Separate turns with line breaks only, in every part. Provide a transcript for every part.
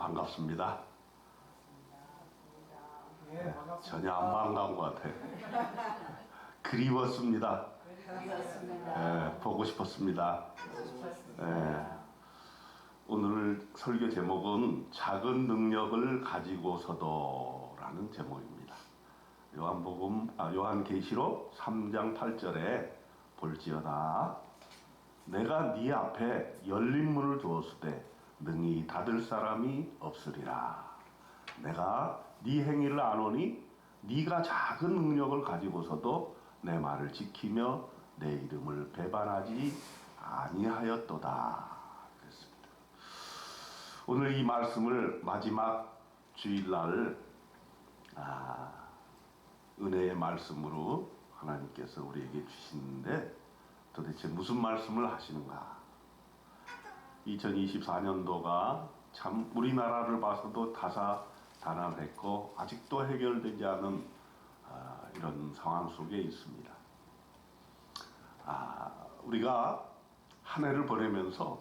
반갑습니다.
예, 반갑습니다.
전혀 안 반가운 것 같아요. 그리웠습니다. 보고 싶었습니다. 오늘 설교 제목은 작은 능력을 가지고서도라는 제목입니다. 요한계시록 3장 8절에 볼지어다 내가 네 앞에 열린 문을 두었으되 능히 닫을 사람이 없으리라. 내가 네 행위를 아노니 네가 작은 능력을 가지고서도 내 말을 지키며 내 이름을 배반하지 아니하였도다. 그랬습니다. 오늘 이 말씀을 마지막 주일날 은혜의 말씀으로 하나님께서 우리에게 주시는데 도대체 무슨 말씀을 하시는가? 2024년도가 참 우리나라를 봐서도 다사다난했고 아직도 해결되지 않은 이런 상황 속에 있습니다. 우리가 한 해를 보내면서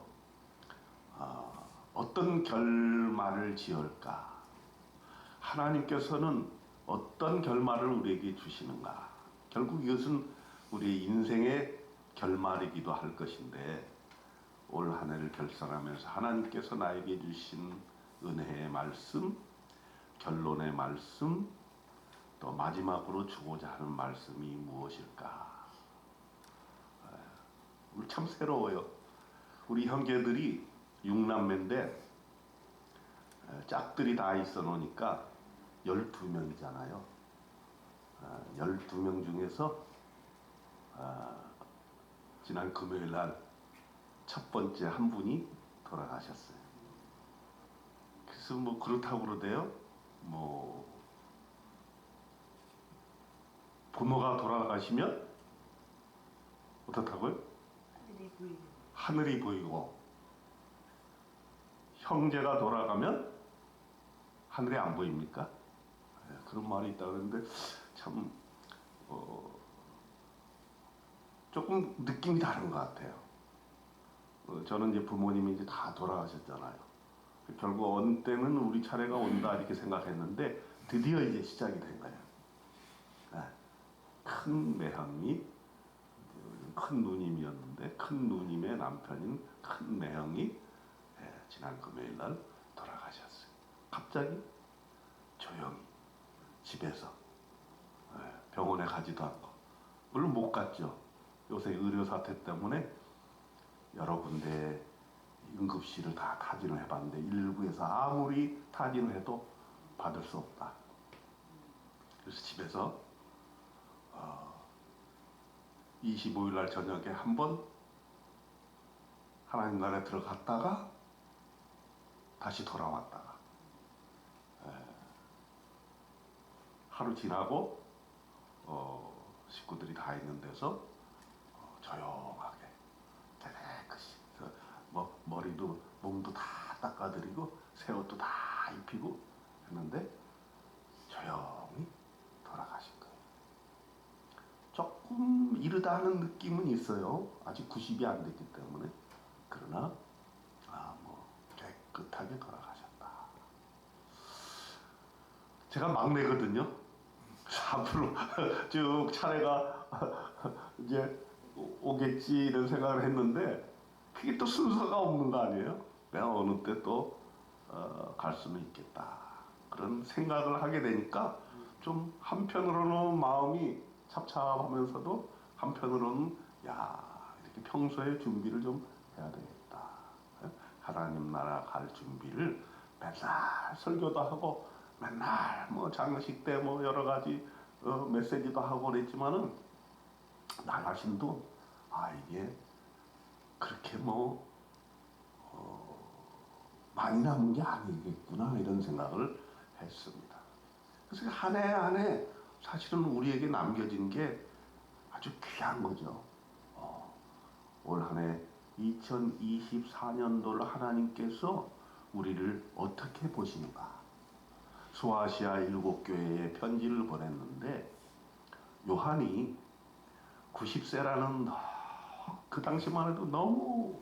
어떤 결말을 지을까? 하나님께서는 어떤 결말을 우리에게 주시는가? 결국 이것은 우리의 인생의 결말이기도 할 것인데 올 한 해를 결산하면서 하나님께서 나에게 주신 은혜의 말씀, 결론의 말씀, 또 마지막으로 주고자 하는 말씀이 무엇일까? 우리 참 새로워요. 우리 형제들이 6남매인데 짝들이 다 있어 놓으니까 12명이잖아요. 12명 중에서 지난 금요일 날 첫 번째 한 분이 돌아가셨어요. 그래서 뭐 그렇다고 그러대요. 뭐 부모가 돌아가시면 어떻다고요? 하늘이 보이고 형제가 돌아가면 하늘이 안 보입니까? 그런 말이 있다 그러는데 참 조금 느낌이 다른 것 같아요. 저는 이제 부모님이 이제 다 돌아가셨잖아요. 결국 어느 때는 우리 차례가 온다 이렇게 생각했는데 드디어 이제 시작이 된 거예요. 큰 매형이 큰 누님이었는데 큰 누님의 남편인 큰 매형이 지난 금요일 날 돌아가셨어요. 갑자기 조용히 집에서 병원에 가지도 않고 물론 못 갔죠. 요새 의료 사태 때문에 여러 군데 응급실을 다 타진을 해봤는데 일부에서 아무리 타진을 해도 받을 수 없다. 그래서 집에서 25일 날 저녁에 한번 하나님 나라에 들어갔다가 다시 돌아왔다가 하루 지나고 식구들이 다 있는 데서 조용하게 깨끗이 머리도 몸도 다 닦아드리고 새 옷도 다 입히고 했는데 조용히 돌아가신 거예요. 조금 이르다 하는 느낌은 있어요. 아직 90이 안 됐기 때문에. 그러나 깨끗하게 돌아가셨다. 제가 막내거든요. 앞으로 쭉 차례가 이제 오겠지 이런 생각을 했는데 그게 또 순서가 없는 거 아니에요? 내가 어느 때 또 갈 수는 있겠다 그런 생각을 하게 되니까 좀 한편으로는 마음이 찹찹하면서도 한편으로는 이렇게 평소에 준비를 좀 해야 되겠다. 하나님 나라 갈 준비를 맨날 설교도 하고 맨날 뭐 장례식 때 뭐 여러 가지 메시지도 하고 그랬지만은 나 자신도 이게 그렇게 많이 남은 게 아니겠구나 이런 생각을 했습니다. 그래서 한 해 한 해 사실은 우리에게 남겨진 게 아주 귀한 거죠. 올 한 해 2024년도를 하나님께서 우리를 어떻게 보시는가? 소아시아 7교회에 편지를 보냈는데 요한이 90세라는 그 당시만 해도 너무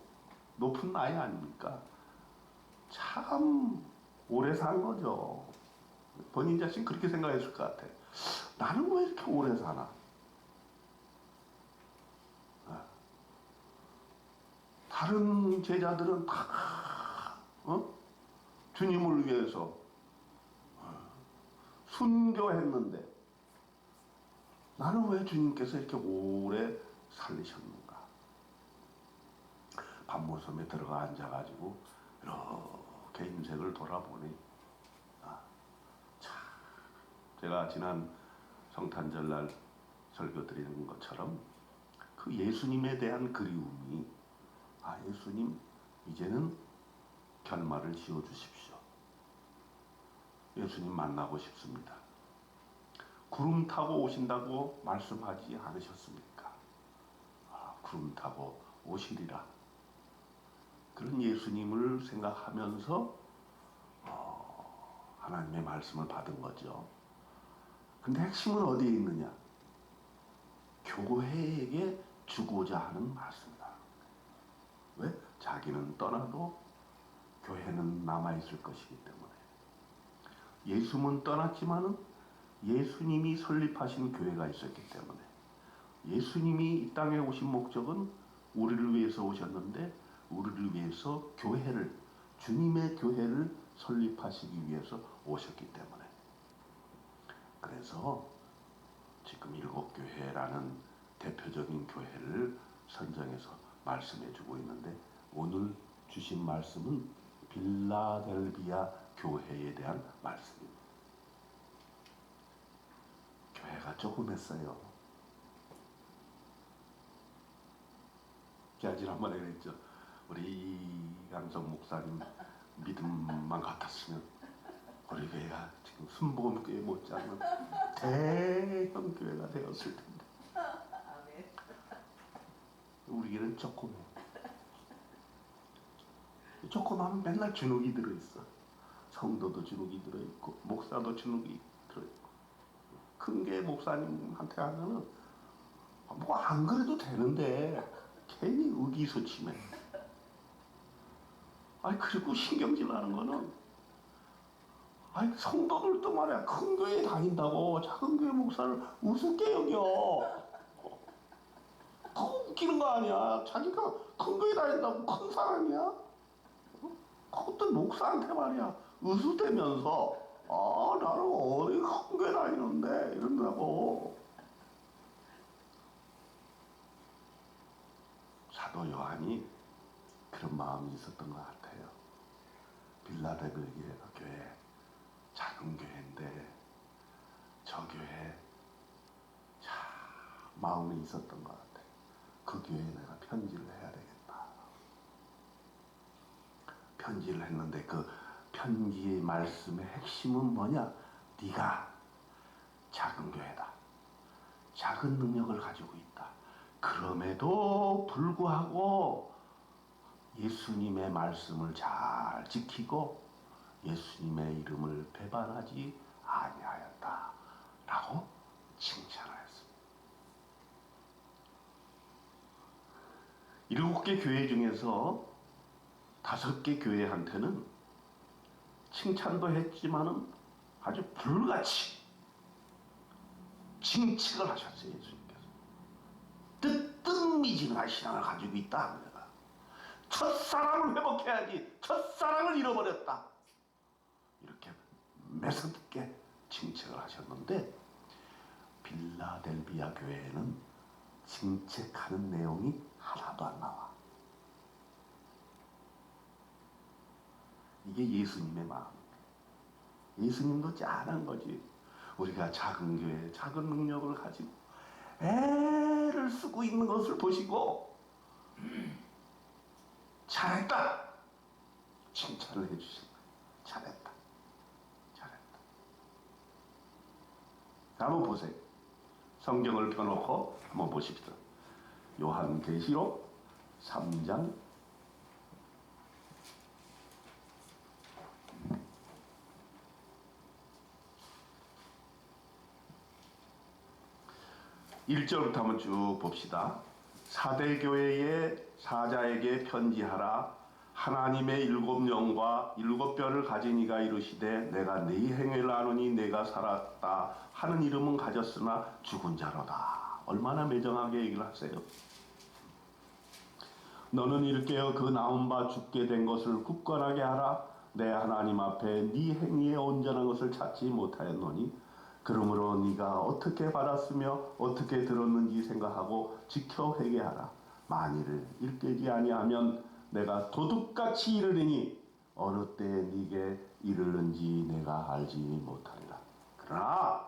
높은 나이 아닙니까? 참 오래 산 거죠. 본인 자신 그렇게 생각했을 것 같아. 나는 왜 이렇게 오래 사나? 다른 제자들은 다 주님을 위해서 순교했는데 나는 왜 주님께서 이렇게 오래 살리셨는가? 밤모섬에 들어가 앉아가지고 이렇게 인생을 돌아보니 참 제가 지난 성탄절날 설교 드리는 것처럼 그 예수님에 대한 그리움이 예수님 이제는 결말을 지어주십시오. 예수님 만나고 싶습니다. 구름 타고 오신다고 말씀하지 않으셨습니까? 구름 타고 오시리라. 그런 예수님을 생각하면서 하나님의 말씀을 받은 거죠. 근데 핵심은 어디에 있느냐? 교회에게 주고자 하는 말씀이다. 왜? 자기는 떠나도 교회는 남아있을 것이기 때문에. 예수는 떠났지만은 예수님이 설립하신 교회가 있었기 때문에. 예수님이 이 땅에 오신 목적은 우리를 위해서 오셨는데 우리를 위해서 교회를, 주님의 교회를 설립하시기 위해서 오셨기 때문에. 그래서 지금 7교회라는 대표적인 교회를 선정해서 말씀해주고 있는데 오늘 주신 말씀은 빌라델비아 교회에 대한 말씀입니다. 교회가 조그맸어요. 제가 지난번에 그랬죠. 우리 이강성 목사님 믿음만 같았으면 우리 교회가 지금 순복음교회 못지않은 대형 교회가 되었을 텐데. 우리 교회는 조그매. 조그마하면 맨날 주눅이 들어있어. 성도도 주눅이 들어있고 목사도 주눅이 들어있고. 큰 게 목사님한테 하면은 뭐 안 그래도 되는데 괜히 의기소침해. 그리고 신경질 나는 거는 성도들도 말이야 큰 교회 다닌다고 작은 교회 목사를 우습게 여겨. 그거 웃기는 거 아니야. 자기가 큰 교회 다닌다고 큰 사람이야? 그것도 목사한테 말이야 의수대면서 나는 어디 큰 교회 다니는데 이런다고. 사도 요한이 그런 마음이 있었던 것 같아요. 빌라델비아 교회 작은 교회인데 저 교회 참 마음이 있었던 것 같아. 그 교회에 내가 편지를 해야 되겠다. 편지를 했는데 그 편지의 말씀의 핵심은 뭐냐? 네가 작은 교회다. 작은 능력을 가지고 있다. 그럼에도 불구하고 예수님의 말씀을 잘 지키고 예수님의 이름을 배반하지 아니하였다 라고 칭찬을 했습니다. 7개 교회 중에서 5개 교회한테는 칭찬도 했지만은 아주 불같이 징책을 하셨어요. 예수님께서 뜨뜻미진한 신앙을 가지고 있다. 내가 첫사랑을 회복해야지 첫사랑을 잃어버렸다. 이렇게 매섭게 징책을 하셨는데 빌라델비아 교회에는 징책하는 내용이 하나도 안 나와. 이게 예수님의 마음입니다. 예수님도 짠한 거지. 우리가 작은 교회, 작은 능력을 가지고 애를 쓰고 있는 것을 보시고 잘했다 칭찬을 해주신 거예요. 잘했다. 한번 보세요. 성경을 펴놓고 한번 보십시오. 요한계시록 3장 1절부터 한번 쭉 봅시다. 사대교회의 사자에게 편지하라. 하나님의 일곱 영과 일곱 뼈를 가진 이가 이르시되 내가 네 행위를 아노니 내가 살았다 하는 이름은 가졌으나 죽은 자로다. 얼마나 매정하게 얘기를 하세요. 너는 일깨어 그 나온 바 죽게 된 것을 굳건하게 하라. 내 하나님 앞에 네 행위에 온전한 것을 찾지 못하였노니 그러므로 네가 어떻게 받았으며 어떻게 들었는지 생각하고 지켜 회개하라. 만일 일깨지 아니하면 내가 도둑같이 이르리니 어느 때에 네게 이르는지 내가 알지 못하리라. 그러나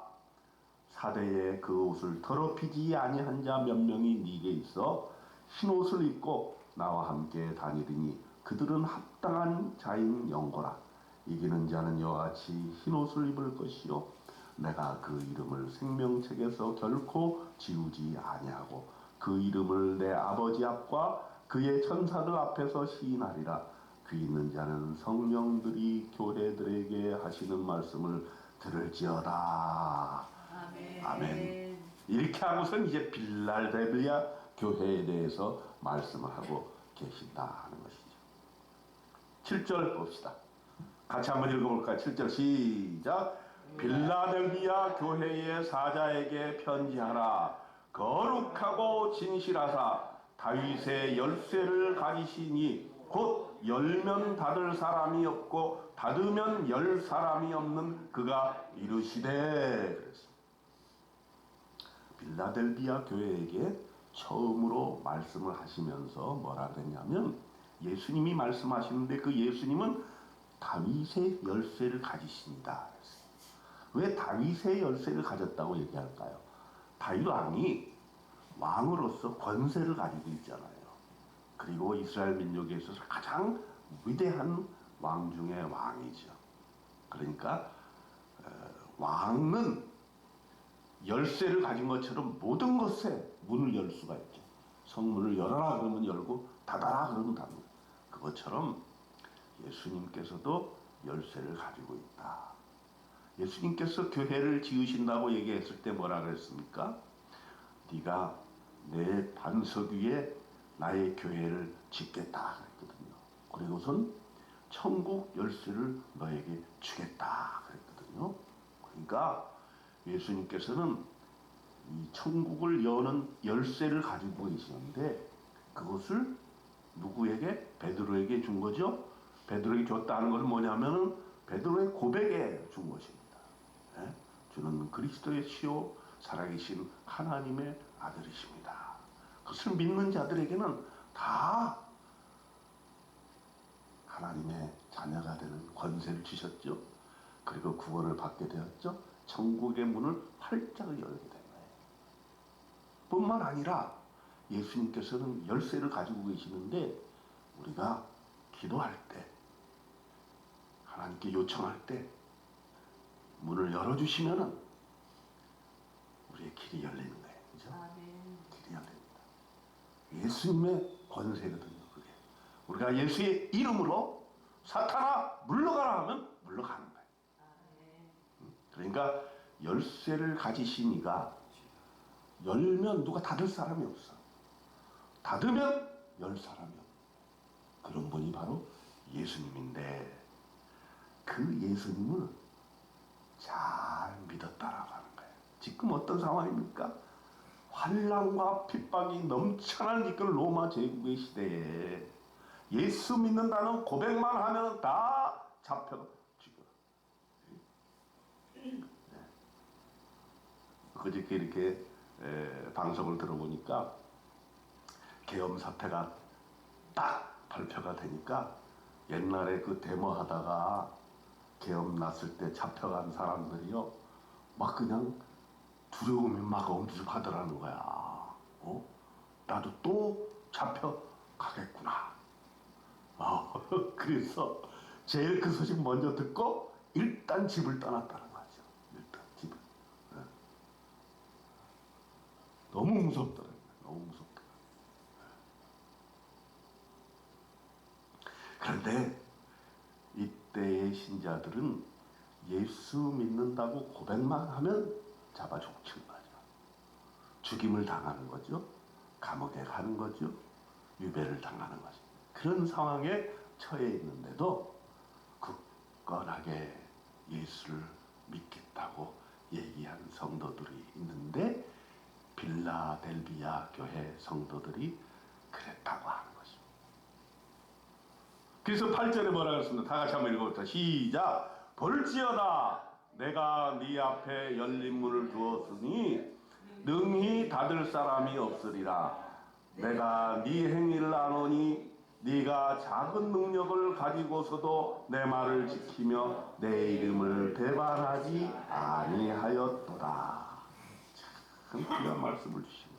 사대에 그 옷을 더럽히지 아니한 자 몇 명이 네게 있어 흰 옷을 입고 나와 함께 다니리니 그들은 합당한 자인 영거라. 이기는 자는 이와 같이 흰 옷을 입을 것이요 내가 그 이름을 생명책에서 결코 지우지 아니하고 그 이름을 내 아버지 앞과 그의 천사들 앞에서 시인하리라. 귀 있는 자는 성령들이 교회들에게 하시는 말씀을 들을지어다. 아멘. 아멘. 이렇게 하고선 이제 빌라델비아 교회에 대해서 말씀을 하고 계신다 하는 것이죠. 7절 봅시다. 같이 한번 읽어볼까요? 7절 시작. 빌라델비아 교회의 사자에게 편지하라. 거룩하고 진실하사 다윗의 열쇠를 가지시니 곧 열면 닫을 사람이 없고 닫으면 열 사람이 없는 그가 이르시되. 빌라델비아 교회에게 처음으로 말씀을 하시면서 뭐라 그랬냐면 예수님이 말씀하시는데 그 예수님은 다윗의 열쇠를 가지십니다. 왜 다윗의 열쇠를 가졌다고 얘기할까요? 다윗 왕이 왕으로서 권세를 가지고 있잖아요. 그리고 이스라엘 민족에 있어서 가장 위대한 왕 중의 왕이죠. 그러니까 왕은 열쇠를 가진 것처럼 모든 것에 문을 열 수가 있죠. 성문을 열어라 그러면 열고 닫아라 그러면 닫는 그것처럼 예수님께서도 열쇠를 가지고 있다. 예수님께서 교회를 지으신다고 얘기했을 때 뭐라 그랬습니까? 네가 내 반석 위에 나의 교회를 짓겠다 그랬거든요. 그리고선 천국 열쇠를 너에게 주겠다 그랬거든요. 그러니까 예수님께서는 이 천국을 여는 열쇠를 가지고 계시는데 그것을 누구에게? 베드로에게 준 거죠. 베드로에게 줬다는 것은 뭐냐면은 베드로의 고백에 준 것입니다. 네? 주는 그리스도의 시요 살아계신 하나님의 아들이십니다. 그것을 믿는 자들에게는 다 하나님의 자녀가 되는 권세를 주셨죠. 그리고 구원을 받게 되었죠. 천국의 문을 활짝 열게 된 거예요. 뿐만 아니라 예수님께서는 열쇠를 가지고 계시는데 우리가 기도할 때 하나님께 요청할 때 문을 열어주시면은 우리의 길이 열리는 거예요. 그죠? 길이 열립니다. 예수님의 권세거든요. 그게. 우리가 예수의 이름으로 사탄아 물러가라 하면 물러가는 거예요. 그러니까 열쇠를 가지신 이가 열면 누가 닫을 사람이 없어. 닫으면 열 사람이 없어. 그런 분이 바로 예수님인데 그 예수님을 잘 믿었다라고 하는 거예요. 지금 어떤 상황입니까? 환난과 핍박이 넘쳐나는 이끌 로마 제국의 시대에 예수 믿는다는 고백만 하면 다 잡혀 죽여. 네. 그저께 이렇게 방송을 들어보니까 계엄 사태가 딱 발표가 되니까 옛날에 그 데모하다가 계엄 났을 때 잡혀간 사람들이요 막 그냥 두려움이 막 엄습하더라는 거야. 나도 또 잡혀가겠구나. 그래서 제일 그 소식 먼저 듣고 일단 집을 떠났다는 거죠. 일단 집을. 네. 너무 무섭더라고요. 너무 무섭더라고요. 그런데 이때의 신자들은 예수 믿는다고 고백만 하면 잡아 죽는 거죠. 죽임을 당하는 거죠. 감옥에 가는 거죠. 유배를 당하는 거죠. 그런 상황에 처해 있는데도 굳건하게 예수를 믿겠다고 얘기한 성도들이 있는데 빌라델비아 교회 성도들이 그랬다고 하는 것입니다. 그래서 8절에 뭐라 그랬습니다. 다 같이 한번 읽어보자. 시작. 볼지어다 내가 네 앞에 열린 문을 두었으니 능히 닫을 사람이 없으리라. 내가 네 행위를 아노니 네가 작은 능력을 가지고서도 내 말을 지키며 내 이름을 배반하지 아니하였도다. 참 귀한 말씀을 주시고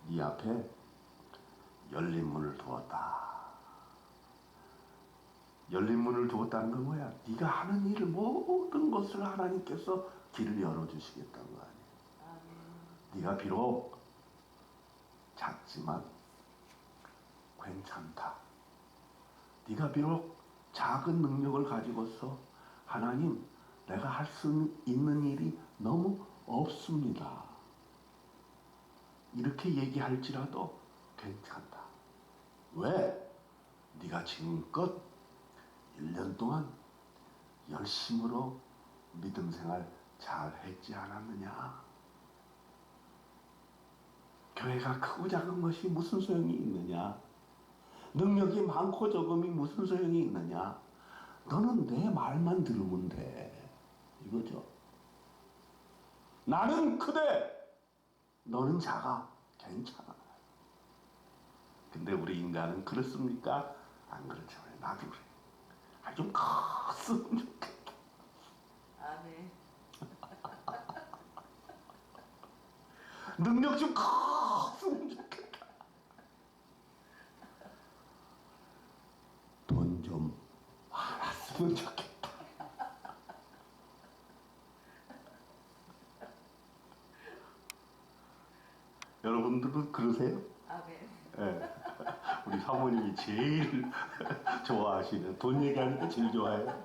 네 앞에 열린 문을 두었다. 열린 문을 두었다는 건 뭐야? 네가 하는 일을 모든 것을 하나님께서 길을 열어주시겠다는 거 아니에요. 네가 비록 작지만 괜찮다. 네가 비록 작은 능력을 가지고서 하나님 내가 할 수 있는 일이 너무 없습니다. 이렇게 얘기할지라도 괜찮다. 왜? 네가 지금껏 1년 동안 열심으로 믿음 생활 잘 했지 않았느냐? 교회가 크고 작은 것이 무슨 소용이 있느냐? 능력이 많고 적음이 무슨 소용이 있느냐? 너는 내 말만 들으면 돼. 이거죠. 나는 크되 너는 작아. 괜찮아. 근데 우리 인간은 그렇습니까? 안 그렇잖아요. 나도 그래. 좀 컸으면 좋겠다.
아멘.
능력 좀 컸으면 좋겠다. 돈 좀 많았으면 좋겠다. 여러분들은 그러세요?
아멘.
네. 우리 사모님이 제일 좋아하시는 돈 얘기하니까 제일 좋아해요.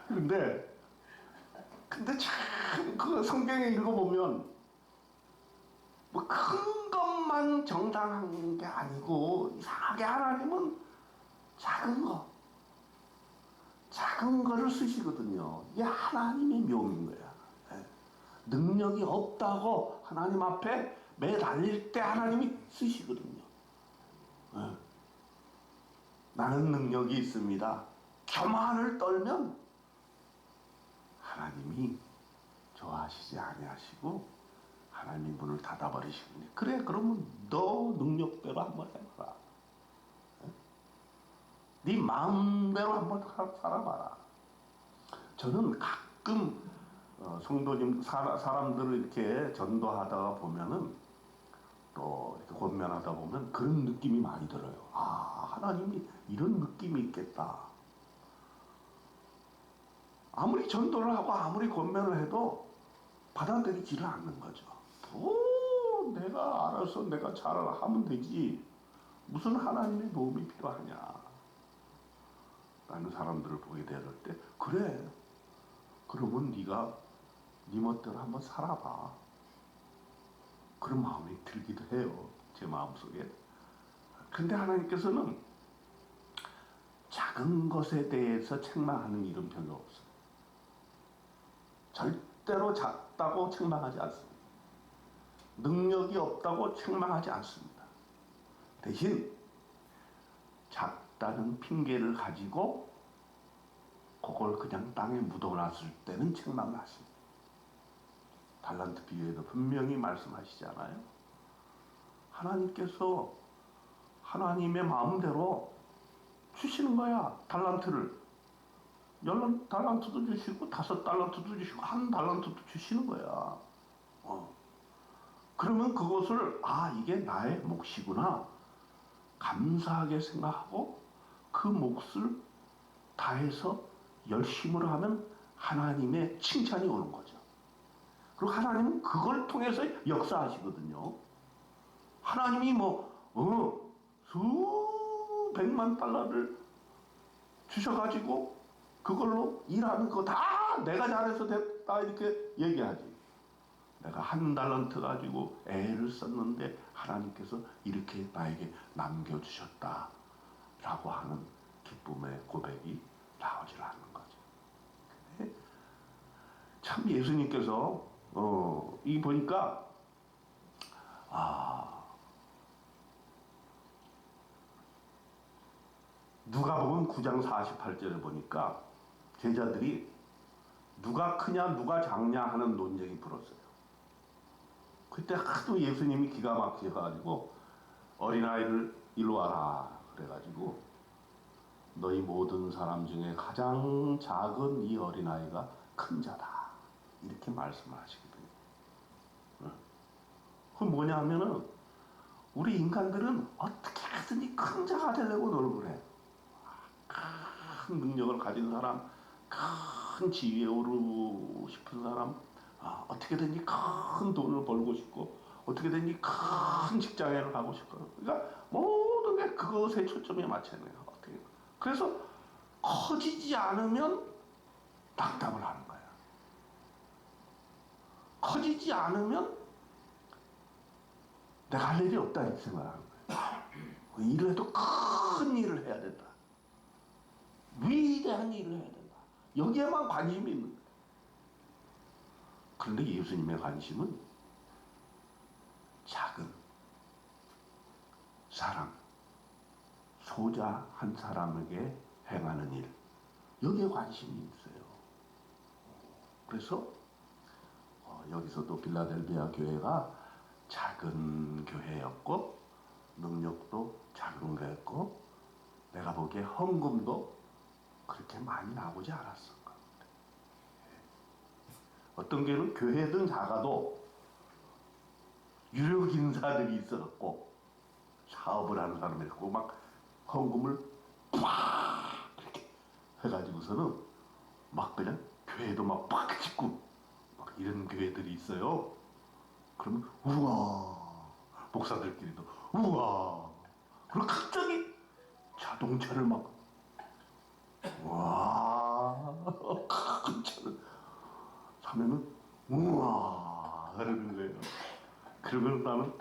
근데 참 그 성경에 읽어보면 뭐 큰 것만 정당한 게 아니고 이상하게 하나님은 작은 거를 쓰시거든요. 이게 하나님의 묘미인 거야. 능력이 없다고 하나님 앞에 매달릴 때 하나님이 쓰시거든요. 나는 능력이 있습니다. 교만을 떨면 하나님이 좋아하시지 아니하시고 하나님이 문을 닫아버리시거든요. 그래 그러면 너 능력대로 한번 해봐라. 네 마음대로 한번 살아봐라. 저는 가끔 성도님 사람들을 이렇게 전도하다가 보면은 또 이렇게 권면하다 보면 그런 느낌이 많이 들어요. 아 하나님이 이런 느낌이 있겠다. 아무리 전도를 하고 아무리 권면을 해도 받아들이지를 않는 거죠. 내가 알아서 내가 잘 하면 되지. 무슨 하나님의 도움이 필요하냐. 라는 사람들을 보게 될 때 그래. 그러면 네가 네 멋대로 한번 살아봐. 그런 마음이 들기도 해요. 제 마음속에. 근데 하나님께서는 작은 것에 대해서 책망하는 일은 별로 없어요. 절대로 작다고 책망하지 않습니다. 능력이 없다고 책망하지 않습니다. 대신 작다는 핑계를 가지고 그걸 그냥 땅에 묻어놨을 때는 책망을 하십니다. 달란트 비유에도 분명히 말씀하시잖아요. 하나님께서 하나님의 마음대로 주시는 거야. 달란트를 10달란트도 주시고 5달란트도 주시고 1달란트도 주시는 거야. 그러면 그것을 이게 나의 몫이구나 감사하게 생각하고 그 몫을 다해서 열심으로 하면 하나님의 칭찬이 오는 거죠. 그리고 하나님은 그걸 통해서 역사하시거든요. 하나님이 수백만 달러를 주셔가지고 그걸로 일하는 거 다 내가 잘해서 됐다 이렇게 얘기하지. 내가 한 달란트 가지고 애를 썼는데 하나님께서 이렇게 나에게 남겨주셨다 라고 하는 기쁨의 고백이 나오질 않는 거죠. 근데 참 예수님께서 이 보니까 누가복음 9장 48절을 보니까 제자들이 누가 크냐 누가 작냐 하는 논쟁이 불었어요. 그때 하도 예수님이 기가 막혀가지고 어린아이를 일로 와라 그래가지고 너희 모든 사람 중에 가장 작은 이 어린아이가 큰 자다 이렇게 말씀을 하시거든요. 그건 뭐냐 하면은 우리 인간들은 어떻게 하든지 큰 자가 되려고 노력을 해. 큰 능력을 가진 사람, 큰 지위에 오르고 싶은 사람, 어떻게든지 큰 돈을 벌고 싶고, 어떻게든지 큰 직장에 가고 싶고, 그러니까 모든 게 그것에 초점에 맞춰내요. 어떻게? 그래서 커지지 않으면 낙담을 하는 거야. 커지지 않으면 내가 할 일이 없다 이렇게 생각하는 거야. 일을 해도 큰 일을 해야 된다. 위대한 일을 해야 된다. 여기에만 관심이 있는 거예요. 그런데 예수님의 관심은 작은 사람, 소자 한 사람에게 행하는 일, 여기에 관심이 있어요. 그래서 여기서도 빌라델비아 교회가 작은 교회였고 능력도 작은 거였고 내가 보기에 헌금도 그렇게 많이 나오지 않았을 것 같아요. 어떤 교회는 교회든 작아도 유력 인사들이 있어갖고 사업을 하는 사람이 있고 막 헌금을 팍 이렇게 해가지고서는 막 그냥 교회도 막 팍 짓고 막 이런 교회들이 있어요. 그러면 우와 목사들끼리도 우와 그리고 갑자기 자동차를 막 와, 큰 차를 사면은 우와 그러는 거예요. 그러면 나는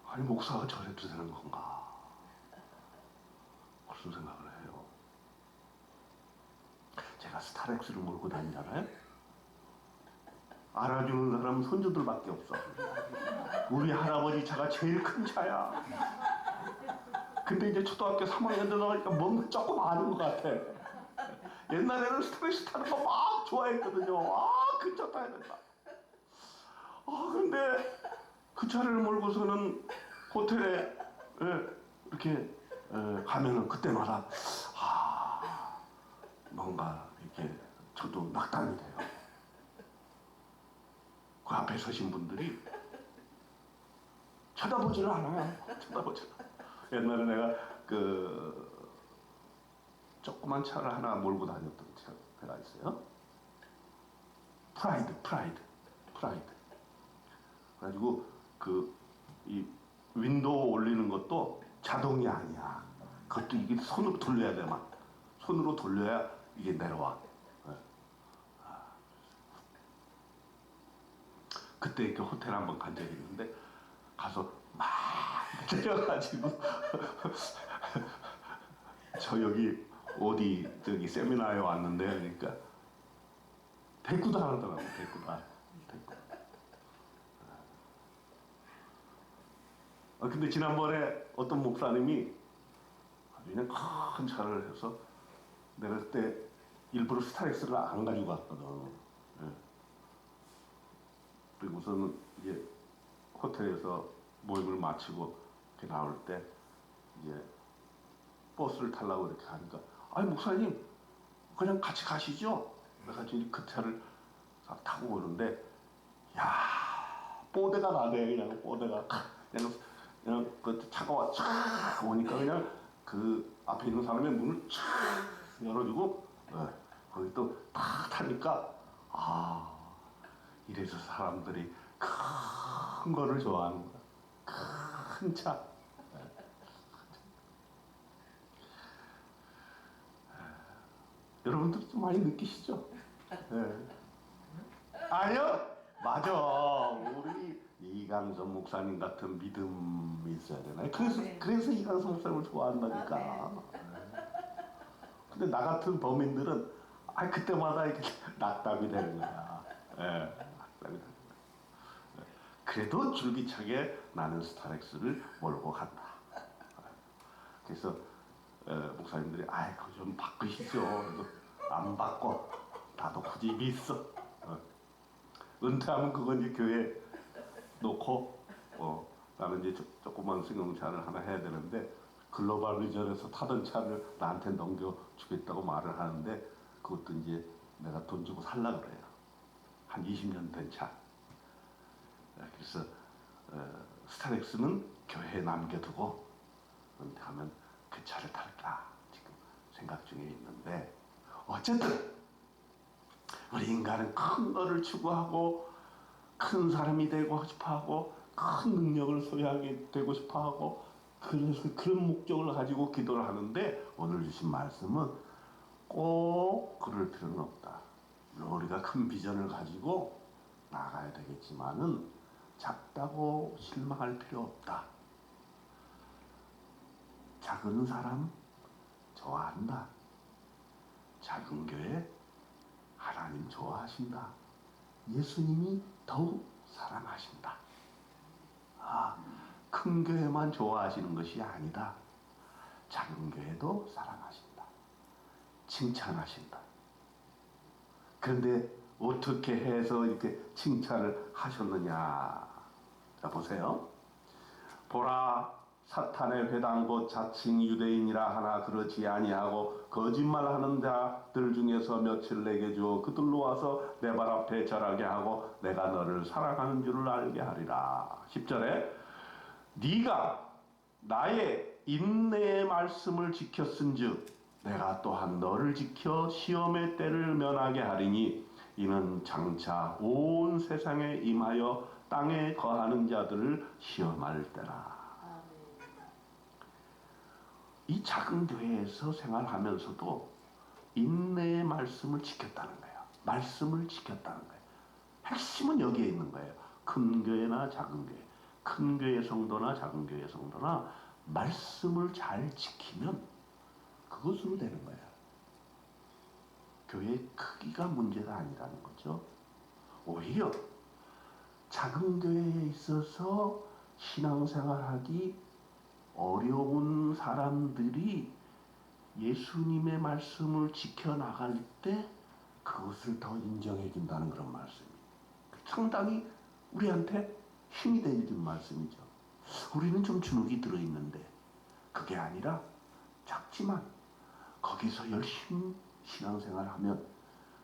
아니 목사가 저래도 되는 건가 그런 생각을 해요. 제가 스타렉스를 몰고 다니잖아요. 알아주는 사람은 손주들밖에 없어. 우리 할아버지 차가 제일 큰 차야. 근데 이제 초등학교 3학년 들어가니까 뭔가 조금 아는 것 같아. 옛날에는 스트레스 타는 거 막 좋아했거든요. 그 차 타야 된다. 근데 그 차를 몰고서는 호텔에 이렇게 가면은 그때마다 뭔가 이렇게 저도 낙담이 돼요. 그 앞에 서신 분들이 쳐다보지를 않아요. 쳐다보지를 않아요. 옛날에 내가 조그만 차를 하나 몰고 다녔던 차가 있어요. 프라이드. 그래가지고 이 윈도우 올리는 것도 자동이 아니야. 그것도 이게 손으로 돌려야 돼, 막. 손으로 돌려야 이게 내려와. 그때 이렇게 호텔 한번 간 적이 있는데 가서 막 때려가지고 저 여기 어디 저기 세미나에 왔는데 그러니까 대꾸도 안 하더라고. 대꾸. 근데 지난번에 어떤 목사님이 아주 그냥 큰 차를 해서 내가 그때 일부러 스타렉스를 안 가지고 갔거든. 그리고서는 이제 호텔에서 모임을 마치고 이렇게 나올 때 이제 버스를 타려고 이렇게 가니까 아니 목사님 그냥 같이 가시죠. 그래가지고 그 차를 싹 타고 오는데 야 뽀대가 나네. 그냥 뽀대가 그냥 그 차가 쫙 오니까 그냥 그 앞에 있는 사람의 문을 쫙 열어주고 거기 또 탁 타니까 이래서 사람들이 큰 거를 좋아하는 거야. 큰 차. 여러분들도 많이 느끼시죠? 아니요, 맞아. 우리 이강선 목사님 같은 믿음이 있어야 되나요? 그래서
아멘.
그래서 이강선 목사님을 좋아한다니까. 근데 나 같은 범인들은 그때마다 이렇게 낙담이 되는 거야. 예, 낙담이 되는 거야. 그래도 줄기차게 나는 스타렉스를 몰고 간다. 그래서 목사님들이 그거 좀 바꾸시죠. 그래서 안 바꿔. 나도 고집이 있어. 은퇴하면 그건 이제 교회 놓고 나는 이제 조그만 승용차를 하나 해야 되는데 글로벌 리전에서 타던 차를 나한테 넘겨주겠다고 말을 하는데 그것도 이제 내가 돈 주고 살라 그래요. 한 20년 된 차. 그래서 스타렉스는 교회에 남겨두고 은퇴하면 그 차를 탈까 지금 생각 중에 있는데 어쨌든 우리 인간은 큰 거를 추구하고 큰 사람이 되고 싶어하고 큰 능력을 소유하게 되고 싶어하고 그래서 그런 목적을 가지고 기도를 하는데 오늘 주신 말씀은 꼭 그럴 필요는 없다. 우리가 큰 비전을 가지고 나가야 되겠지만은 작다고 실망할 필요 없다. 작은 사람 좋아한다. 작은 교회 하나님 좋아하신다. 예수님이 더욱 사랑하신다. 큰 교회만 좋아하시는 것이 아니다. 작은 교회도 사랑하신다. 칭찬하신다. 그런데 어떻게 해서 이렇게 칭찬을 하셨느냐? 자, 보세요. 보라, 사탄의 회당 곧 자칭 유대인이라 하나 그렇지 아니하고 거짓말하는 자들 중에서 며칠 내게 주어 그들로 와서 내 발 앞에 절하게 하고 내가 너를 사랑하는 줄을 알게 하리라. 10절에 네가 나의 인내의 말씀을 지켰은즉 내가 또한 너를 지켜 시험의 때를 면하게 하리니 이는 장차 온 세상에 임하여 땅에 거하는 자들을 시험할 때라. 이 작은 교회에서 생활하면서도 인내의 말씀을 지켰다는 거예요. 말씀을 지켰다는 거예요. 핵심은 여기에 있는 거예요. 큰 교회나 작은 교회, 큰 교회 성도나 작은 교회 성도나 말씀을 잘 지키면 그것으로 되는 거예요. 교회의 크기가 문제가 아니라는 거죠. 오히려 작은 교회에 있어서 신앙생활하기 어려운 사람들이 예수님의 말씀을 지켜나갈 때 그것을 더 인정해 준다는 그런 말씀이에요. 상당히 우리한테 힘이 되는 말씀이죠. 우리는 좀 주눅이 들어있는데 그게 아니라 작지만 거기서 열심히 신앙생활하면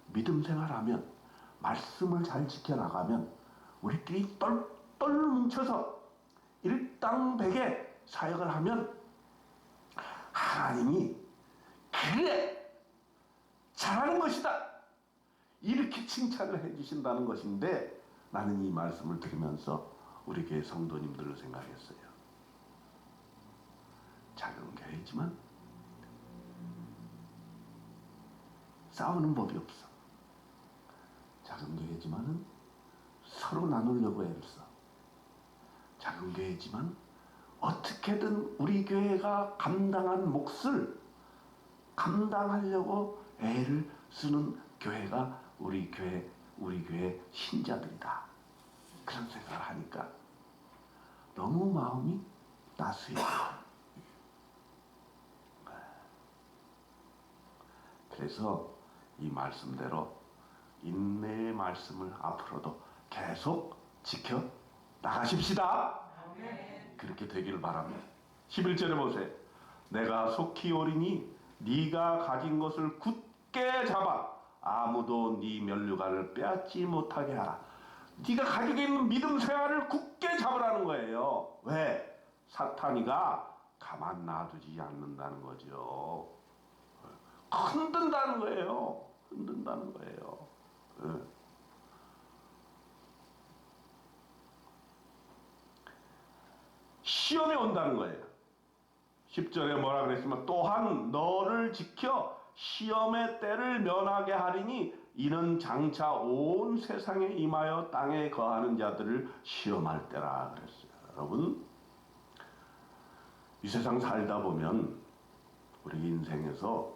믿음생활하면 말씀을 잘 지켜나가면 우리끼리 똘똘 뭉쳐서 일당백에 사역을 하면 하나님이 그래 잘하는 것이다 이렇게 칭찬을 해주신다는 것인데 나는 이 말씀을 들으면서 우리 교회 성도님들을 생각했어요. 작은 교회지만 싸우는 법이 없어. 작은 교회지만은 서로 나누려고 애를 써. 작은 교회지만 어떻게든 우리 교회가 감당한 몫을 감당하려고 애를 쓰는 교회가 우리 교회 신자들이다. 그런 생각을 하니까 너무 마음이 따스해요. 그래서 이 말씀대로 인내의 말씀을 앞으로도 계속 지켜 나가십시다. 그렇게 되기를 바랍니다. 11절에 보세요. 내가 속히 오리니 네가 가진 것을 굳게 잡아 아무도 네 면류관을 빼앗지 못하게 하라. 네가 가지고 있는 믿음 생활을 굳게 잡으라는 거예요. 왜? 사탄이가 가만 놔두지 않는다는 거죠. 흔든다는 거예요. 흔든다는 거예요. 시험이 온다는 거예요. 10절에 뭐라 그랬으면 또한 너를 지켜 시험의 때를 면하게 하리니 이는 장차 온 세상에 임하여 땅에 거하는 자들을 시험할 때라 그랬어요. 여러분, 이 세상 살다 보면 우리 인생에서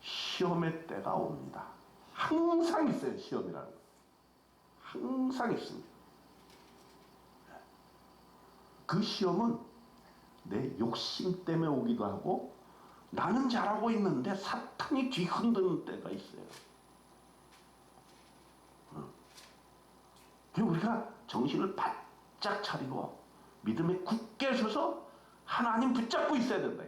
시험의 때가 옵니다. 항상 있어요. 시험이라는 거. 항상 있습니다. 그 시험은 내 욕심 때문에 오기도 하고 나는 잘하고 있는데 사탄이 뒤흔드는 때가 있어요. 우리가 정신을 바짝 차리고 믿음에 굳게 서서 하나님 붙잡고 있어야 된다.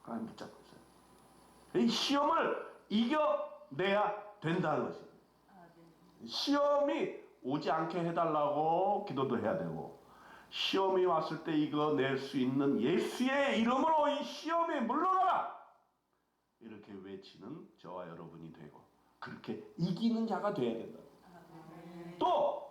하나님 붙잡고 있어요. 이 시험을 이겨내야 된다는 것입니다. 시험이 오지 않게 해달라고 기도도 해야 되고, 시험이 왔을 때 이겨낼 수 있는 예수의 이름으로 이 시험이 물러가라! 이렇게 외치는 저와 여러분이 되고, 그렇게 이기는 자가 되어야 된다. 또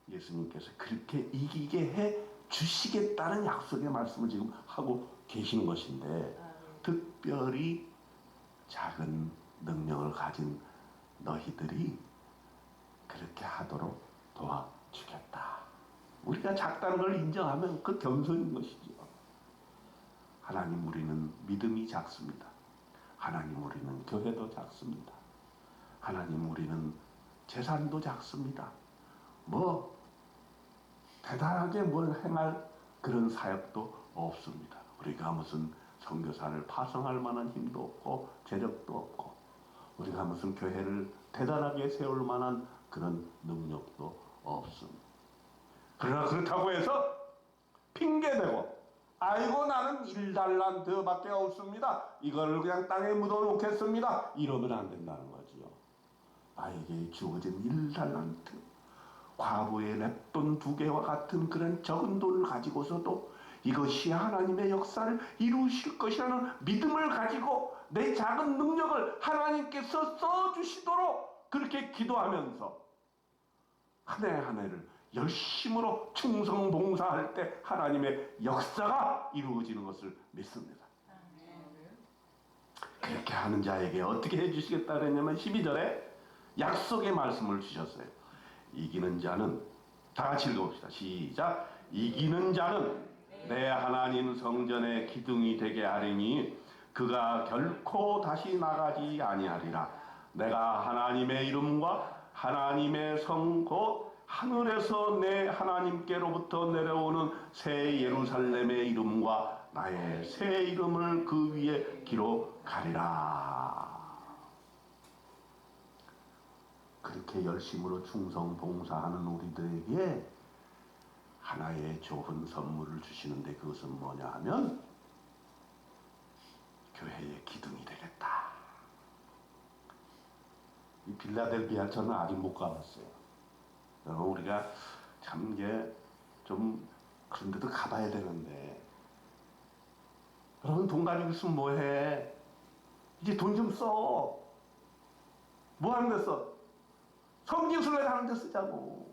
예수님께서 그렇게 이기게 해 주시겠다는 약속의 말씀을 지금 하고 계시는 것인데, 특별히 작은 능력을 가진 너희들이 그렇게 하도록 도와주겠다. 우리가 작다는 걸 인정하면 그 겸손인 것이죠. 하나님, 우리는 믿음이 작습니다. 하나님, 우리는 교회도 작습니다. 하나님, 우리는 재산도 작습니다. 뭐 대단하게 뭘 행할 그런 사역도 없습니다. 우리가 무슨 선교사를 파송할 만한 힘도 없고 재력도 없고, 우리가 무슨 교회를 대단하게 세울 만한 그런 능력도 없습니다. 그러나 그렇다고 해서 핑계대고, 아이고 나는 1달란트밖에 없습니다, 이거를 그냥 땅에 묻어놓겠습니다, 이러면 안 된다는 거지요. 나에게 주어진 1달란트, 과부의 랩돈 2개와 같은 그런 적은 돈을 가지고서도 이것이 하나님의 역사를 이루실 것이라는 믿음을 가지고 내 작은 능력을 하나님께서 써주시도록 그렇게 기도하면서 한 해 한 해를 열심으로 충성봉사할 때 하나님의 역사가 이루어지는 것을 믿습니다. 그렇게 하는 자에게 어떻게 해주시겠다 그랬냐면 12절에 약속의 말씀을 주셨어요. 이기는 자는, 다 같이 읽어봅시다. 시작. 이기는 자는 내 하나님 성전의 기둥이 되게 하리니 그가 결코 다시 나가지 아니하리라. 내가 하나님의 이름과 하나님의 성 곧 하늘에서 내 하나님께로부터 내려오는 새 예루살렘의 이름과 나의 새 이름을 그 위에 기록하리라. 그렇게 열심으로 충성 봉사하는 우리들에게 하나의 좋은 선물을 주시는데, 그것은 뭐냐 하면 교회의 기둥이 되겠다. 이 빌라델비아 저는 아직 못 가봤어요. 여러분, 우리가 참 이게 좀 그런 데도 가봐야 되는데, 여러분 돈 가지고 있으면 뭐해? 이제 돈 좀 써. 뭐 하는 데 써? 성지순례 하는 데 쓰자고.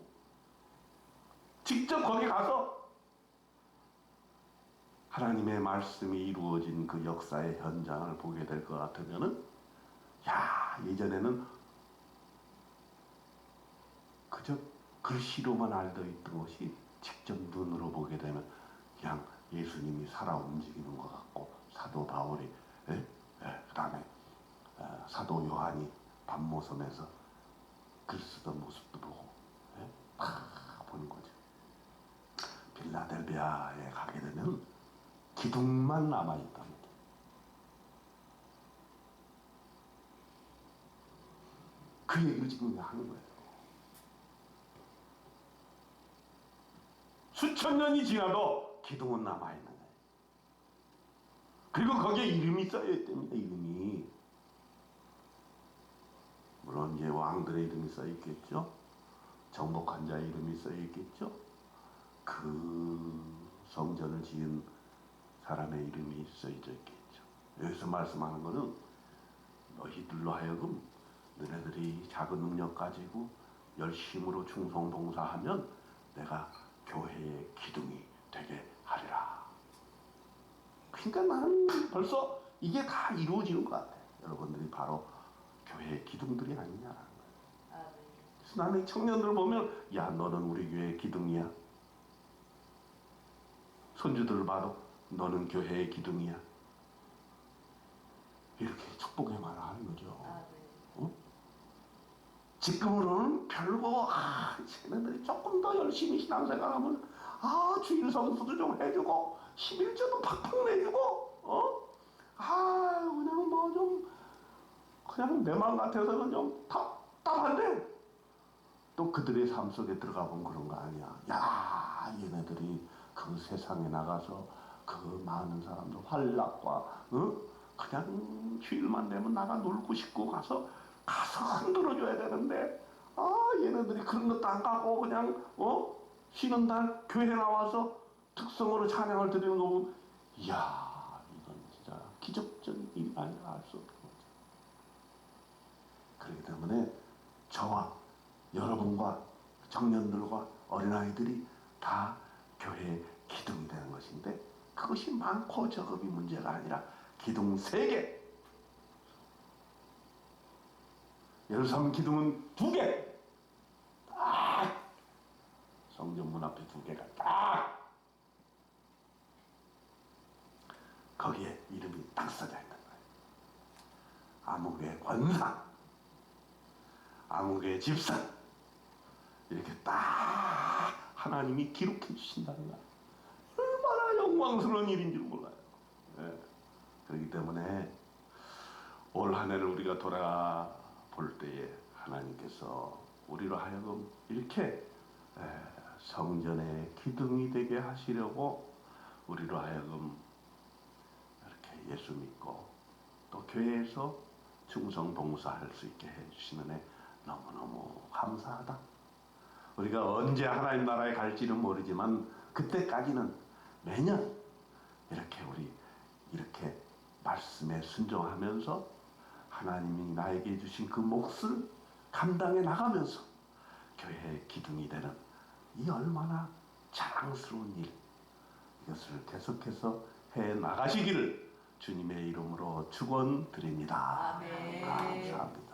직접 거기 가서 하나님의 말씀이 이루어진 그 역사의 현장을 보게 될 것 같으면은, 야, 예전에는 그저 글씨로만 알고 있던 것이 직접 눈으로 보게 되면 그냥 예수님이 살아 움직이는 것 같고, 사도 바울이, 그 다음에 사도 요한이 밤모섬에서 글 쓰던 모습도 보고, 다 보는 거죠. 빌라델비아에 가게 되면 기둥만 남아있답니다. 그 얘기를 지금 하는 거예요. 수천 년이 지나도 기둥은 남아있는 거예요. 그리고 거기에 이름이 써있답니다. 이름이. 물론 이제 왕들의 이름이 써있겠죠. 정복한 자의 이름이 써있겠죠. 그 성전을 지은 사람의 이름이 써있겠죠. 여기서 말씀하는 것은 너희들로 하여금 너네들이 작은 능력 가지고 열심으로 충성봉사하면 내가 교회의 기둥이 되게 하리라. 그러니까 나는 벌써 이게 다 이루어지는 것 같아요. 여러분들이 바로 교회의 기둥들이 아니냐라는 거예요. 나는 청년들 보면 야 너는 우리 교회의 기둥이야. 손주들을 봐도 너는 교회의 기둥이야. 이렇게 축복의 말을 하는 거죠.
아멘.
어? 지금으로는 별거 쟤네들이 조금 더 열심히 신앙생활하면 주일 성수도 좀 해주고 11조도 팍팍 내주고 그냥 뭐 좀 그냥 내 마음 같아서는 좀 답답한데 또 그들의 삶 속에 들어가 보면 그런 거 아니야. 야 얘네들이 그 세상에 나가서 그 많은 사람들 활락과 그냥 주일만 되면 나가 놀고 싶고 가서 흔들어줘야 되는데 얘네들이 그런 것도 안 가고 그냥 쉬는 날 교회 나와서 특성으로 찬양을 드리는 거 보면 이야 이건 진짜 기적적인 일이 아니라 알 수 없는 거죠. 그렇기 때문에 저와 여러분과 청년들과 어린아이들이 다 교회의 기둥이 되는 것인데 그것이 많고 적음이 문제가 아니라 기둥 3개. 예루살렘 기둥은 2개. 딱 성전 문 앞에 2개가 딱 거기에 이름이 딱 써져 있는 거예요. 암흑의 권상, 암흑의 집산 이렇게 딱 하나님이 기록해 주신다는 거예요. 얼마나 영광스러운 일인 줄 몰라요. 네. 그렇기 때문에 올 한 해를 우리가 돌아볼 때에 하나님께서 우리로 하여금 이렇게 성전의 기둥이 되게 하시려고 우리로 하여금 이렇게 예수 믿고 또 교회에서 충성 봉사할 수 있게 해주시는 애 너무너무 감사하다. 우리가 언제 하나님 나라에 갈지는 모르지만 그때까지는 매년 이렇게 우리 이렇게 말씀에 순종하면서 하나님이 나에게 주신 그 몫을 감당해 나가면서 교회의 기둥이 되는 이 얼마나 자랑스러운 일 이것을 계속해서 해 나가시기를 주님의 이름으로 축원드립니다.
아멘.
감사합니다.